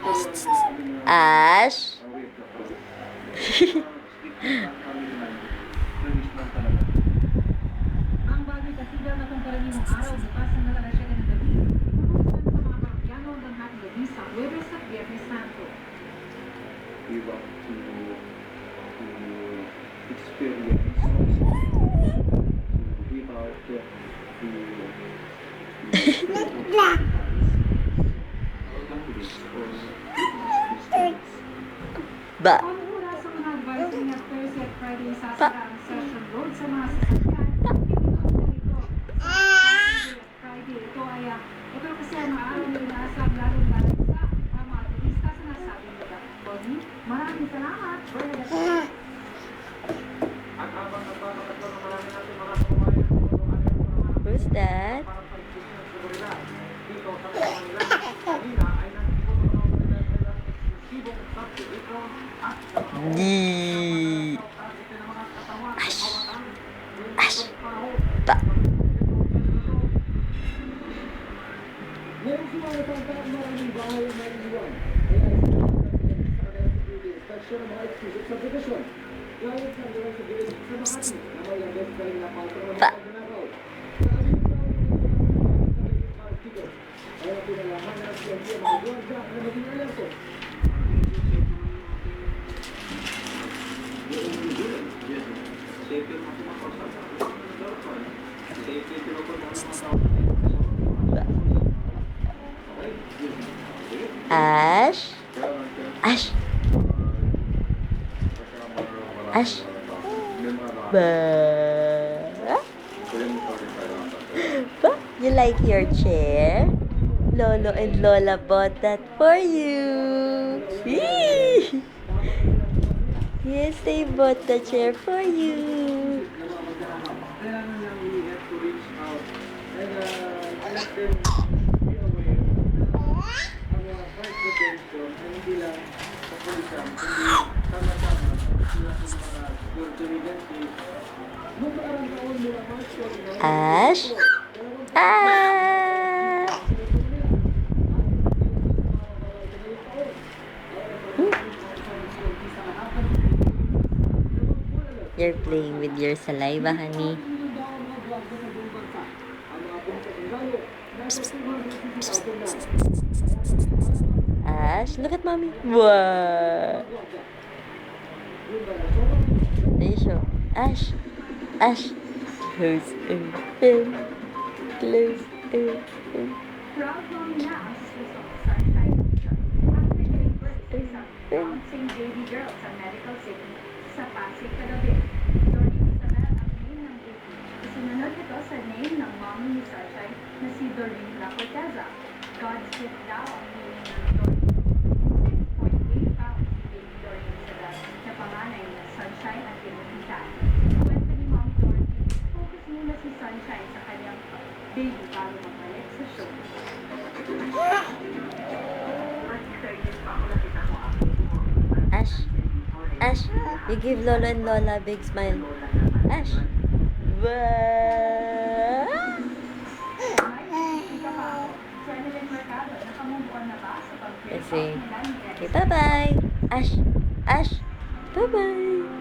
Ash? Ang bagay kasigal na itong karaniwang araw bukas ang nalarasya ng gabi. Kumusta sa mga Parokyano hanggang hating gabi sa Huwebes at Biyernes Santo. We want to experience also to give out the Ba? Ang oras sa mga advising at Thursday at Friday sasara ang Session Road sa mga sasakyan. Ito sa Friday. Ito kasi ang mga araw na inaasam lalong galing sa mga turista sa nasabing lugar. Maraming salamat. at habang nagpapakatlo ng marami natin mga kababayan Who's that? dito sa Manila, kanina ay nagtipon ng mga eksklusibong subdivision at sa mga Di. Ash! Ash! Ba? Meron sumalatang ang maraming bahay ang naiiwan. Kaya sa inspection ng mga exclusive subdivision. Gayet ng gawin sa gilid sa Makati na may labes na rin na patron Ba? sa Ginagaw. Kaya pinalaman na siya mga guardia na maging alerto. Ash? Ash? Ash? Ba? Ba? You like your chair? Lolo and Lola bought that for you. Yee! Yes, they bought the chair for you. Kailangan lang we have to reach out and let them be aware na ang mga fight prevention ay hindi lang sa pulisan, kundi sama-sama sila sa mga security agencies. Nung nakarang taon mula March 29, Ash? Ah! You're playing with your saliva, honey. Ash, look at mommy. Wow. Are you sure? Ash. Ash. Close open. Close open. Proud mommy na ang suso sa Sunshine Picture. After giving birth sa isang bouncing baby girl sa medical city sa Pasig kagabi. Doreen Isabel ang name ng baby. Isinunod ito sa name ng mommy ni Sunshine na si Doreen La Corteza. God's gift daw ang name ng Doreen. 6.8 pounds si baby Doreen Isabel na panganay na Sunshine at Pinunita. Kwenta ni Mom Dorothy, focus muna si Sunshine sa kanyang baby bago mabalik sa show. Ash. Ash. You give Lolo and Lola a big smile. Ash. Wow. Let's see. Okay, bye-bye. Ash. Ash. Bye-bye.